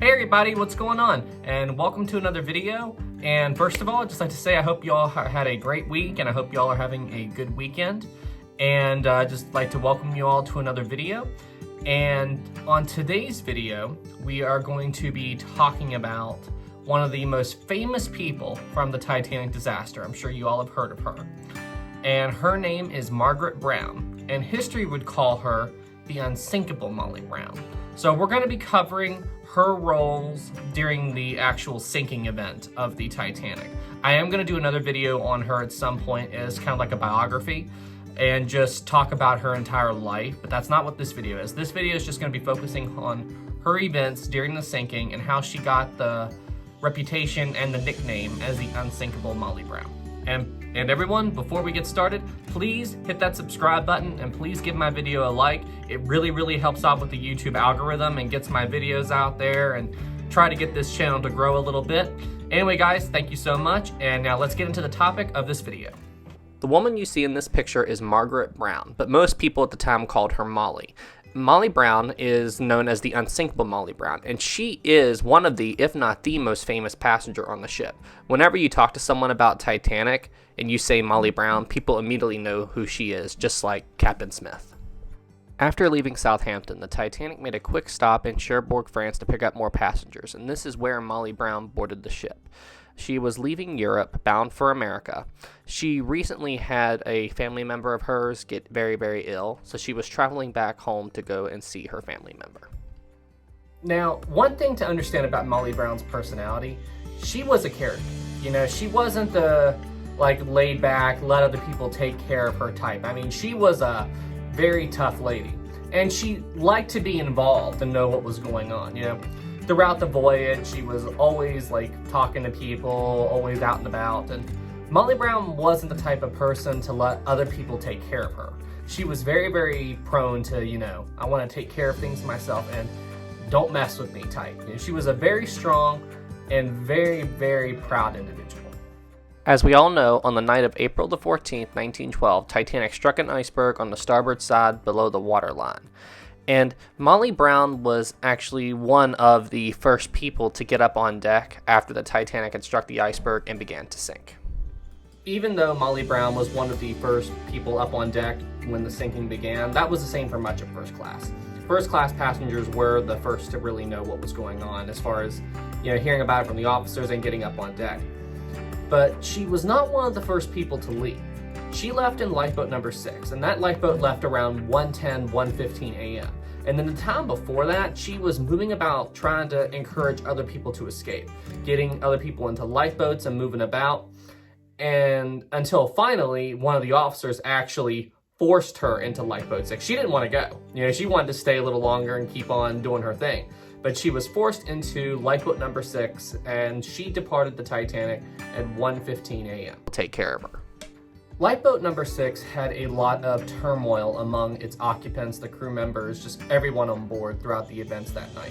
Hey everybody, what's going on? And welcome to another video. And first of all, I'd just like to say I hope you all had a great week and I hope you all are having a good weekend. And I'd just like to welcome you all to another video. And on today's video, we are going to be talking about one of the most famous people from the Titanic disaster. I'm sure you all have heard of her. And her name is Margaret Brown. And history would call her the unsinkable Molly Brown. So we're going to be covering her roles during the actual sinking event of the Titanic. I am going to do another video on her at some point as kind of like a biography and just talk about her entire life, but that's not what this video is. This video is just going to be focusing on her events during the sinking and how she got the reputation and the nickname as the unsinkable Molly Brown. And everyone, before we get started, please hit that subscribe button and please give my video a like. It really helps out with the YouTube algorithm and gets my videos out there and try to get this channel to grow a little bit. Anyway guys, thank you so much, and now let's get into the topic of this video. The woman you see in this picture is Margaret Brown, but most people at the time called her Molly. Molly Brown is known as the unsinkable Molly Brown, and she is one of the, if not the most famous passenger on the ship. Whenever you talk to someone about Titanic and you say Molly Brown, people immediately know who she is, just like Captain Smith. After leaving Southampton, the Titanic made a quick stop in Cherbourg, France to pick up more passengers, and this is where Molly Brown boarded the ship. She was leaving Europe, bound for America. She recently had a family member of hers get very ill, so she was traveling back home to go and see her family member. Now, one thing to understand about Molly Brown's personality, she was a character. You know, she wasn't the laid back, let other people take care of her type. I mean, she was a very tough lady, and she liked to be involved and know what was going on, you know. Throughout the voyage, she was always talking to people, always out and about, and Molly Brown wasn't the type of person to let other people take care of her. She was very prone to, you know, I want to take care of things myself and don't mess with me type. You know, she was a very strong and very proud individual. As we all know, on the night of April the 14th, 1912, Titanic struck an iceberg on the starboard side below the waterline. And Molly Brown was actually one of the first people to get up on deck after the Titanic had struck the iceberg and began to sink. Even though Molly Brown was one of the first people up on deck when the sinking began, that was the same for much of first class. First class passengers were the first to really know what was going on as far as, you know, hearing about it from the officers and getting up on deck. But she was not one of the first people to leave. She left in lifeboat number 6, and that lifeboat left around 1:10, 1:15 a.m. And then the time before that, she was moving about trying to encourage other people to escape, getting other people into lifeboats and moving about. And until finally, one of the officers actually forced her into lifeboat 6. She didn't want to go. You know, she wanted to stay a little longer and keep on doing her thing. But she was forced into lifeboat number 6, and she departed the Titanic at 1:15 a.m. Take care of her. Lifeboat number 6 had a lot of turmoil among its occupants, the crew members, just everyone on board throughout the events that night.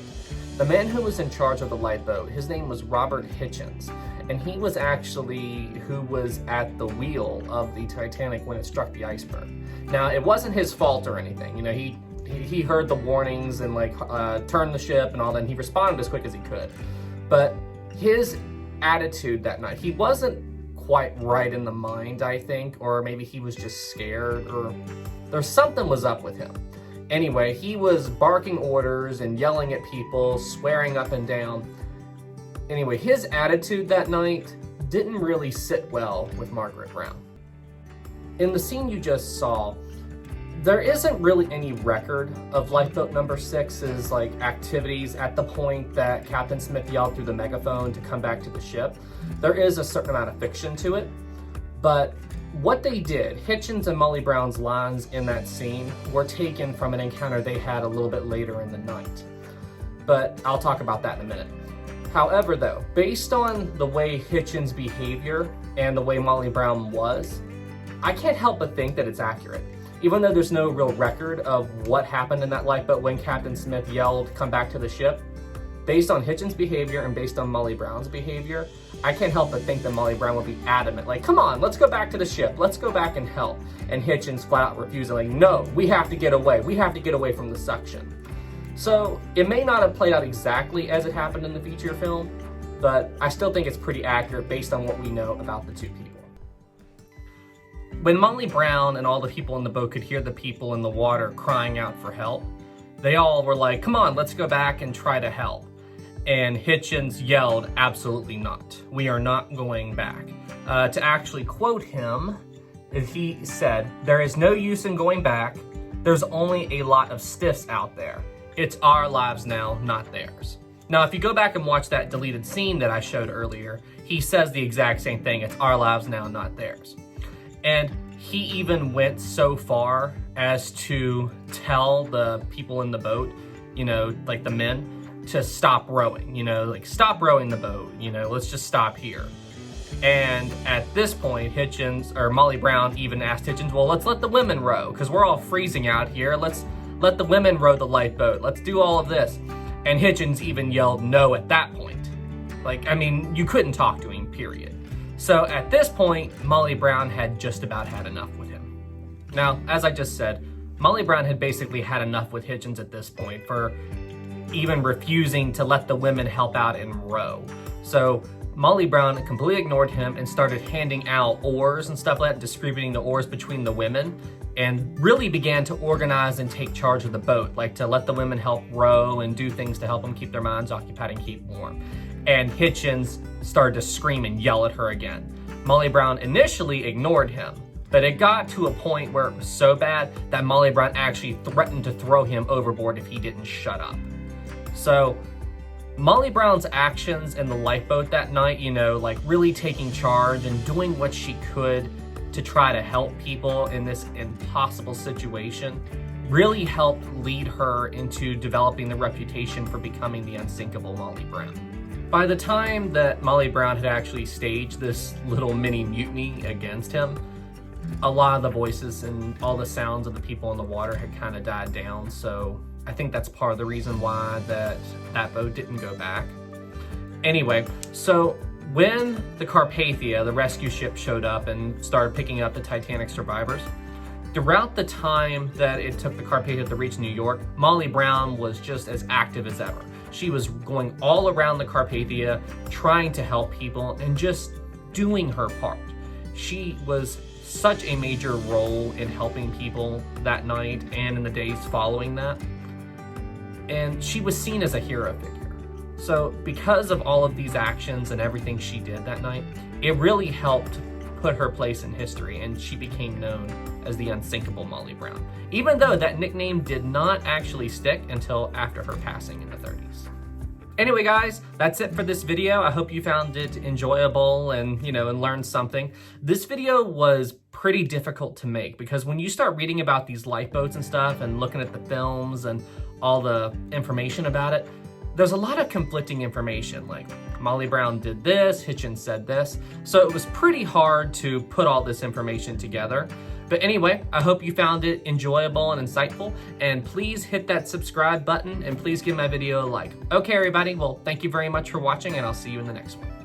The man who was in charge of the lifeboat, his name was Robert Hichens, and he was actually who was at the wheel of the Titanic when it struck the iceberg. Now, it wasn't his fault or anything. You know, he heard the warnings and turned the ship and all that, and he responded as quick as he could. But his attitude that night, he wasn't quite right in the mind, I think, or maybe he was just scared, or there's something was up with him. Anyway, he was barking orders and yelling at people, swearing up and down. Anyway, his attitude that night didn't really sit well with Margaret Brown. In the scene you just saw, there isn't really any record of lifeboat number 6's activities at the point that Captain Smith yelled through the megaphone to come back to the ship. There is a certain amount of fiction to it, but what they did, Hitchens and Molly Brown's lines in that scene were taken from an encounter they had a little bit later in the night. But I'll talk about that in a minute. However though, based on the way Hitchens' behavior and the way Molly Brown was, I can't help but think that it's accurate. Even though there's no real record of what happened in that lifeboat when Captain Smith yelled, "Come back to the ship," based on Hitchens' behavior and based on Molly Brown's behavior, I can't help but think that Molly Brown would be adamant, come on, let's go back to the ship, let's go back and help. And Hitchens flat out refusing, no, we have to get away from the suction. So it may not have played out exactly as it happened in the feature film, but I still think it's pretty accurate based on what we know about the two people. When Molly Brown and all the people in the boat could hear the people in the water crying out for help, they all were like, come on, let's go back and try to help. And Hitchens yelled, absolutely not. We are not going back. To actually quote him, he said, there is no use in going back. There's only a lot of stiffs out there. It's our lives now, not theirs. Now, if you go back and watch that deleted scene that I showed earlier, he says the exact same thing. It's our lives now, not theirs. And he even went so far as to tell the people in the boat, you know, like the men, to stop rowing, you know, like stop rowing the boat, you know, let's just stop here. And at this point, Molly Brown even asked Hitchens, well, let's let the women row, because we're all freezing out here. Let's let the women row the lifeboat. Let's do all of this. And Hitchens even yelled no at that point. Like, I mean, you couldn't talk to him, period. So at this point, Molly Brown had just about had enough with him. Now, as I just said, Molly Brown had basically had enough with Hitchens at this point for even refusing to let the women help out and row. So Molly Brown completely ignored him and started handing out oars and stuff like that, distributing the oars between the women, and really began to organize and take charge of the boat, like to let the women help row and do things to help them keep their minds occupied and keep warm. And Hitchens started to scream and yell at her again. Molly Brown initially ignored him, but it got to a point where it was so bad that Molly Brown actually threatened to throw him overboard if he didn't shut up. So Molly Brown's actions in the lifeboat that night, you know, like really taking charge and doing what she could to try to help people in this impossible situation, really helped lead her into developing the reputation for becoming the unsinkable Molly Brown. By the time that Molly Brown had actually staged this little mini mutiny against him, a lot of the voices and all the sounds of the people in the water had kind of died down, so I think that's part of the reason why that boat didn't go back. Anyway, so when the Carpathia, the rescue ship, showed up and started picking up the Titanic survivors, throughout the time that it took the Carpathia to reach New York, Molly Brown was just as active as ever. She was going all around the Carpathia, trying to help people and just doing her part. She was such a major role in helping people that night and in the days following that. And she was seen as a hero figure. So because of all of these actions and everything she did that night, it really helped put her place in history, and she became known as the unsinkable Molly Brown, even though that nickname did not actually stick until after her passing in the 30s. Anyway, guys, that's it for this video. I hope you found it enjoyable and, and learned something. This video was pretty difficult to make because when you start reading about these lifeboats and stuff and looking at the films and all the information about it, there's a lot of conflicting information, like Molly Brown did this, Hitchens said this, so it was pretty hard to put all this information together. But anyway, I hope you found it enjoyable and insightful, and please hit that subscribe button and please give my video a like. Okay, everybody, well, thank you very much for watching, and I'll see you in the next one.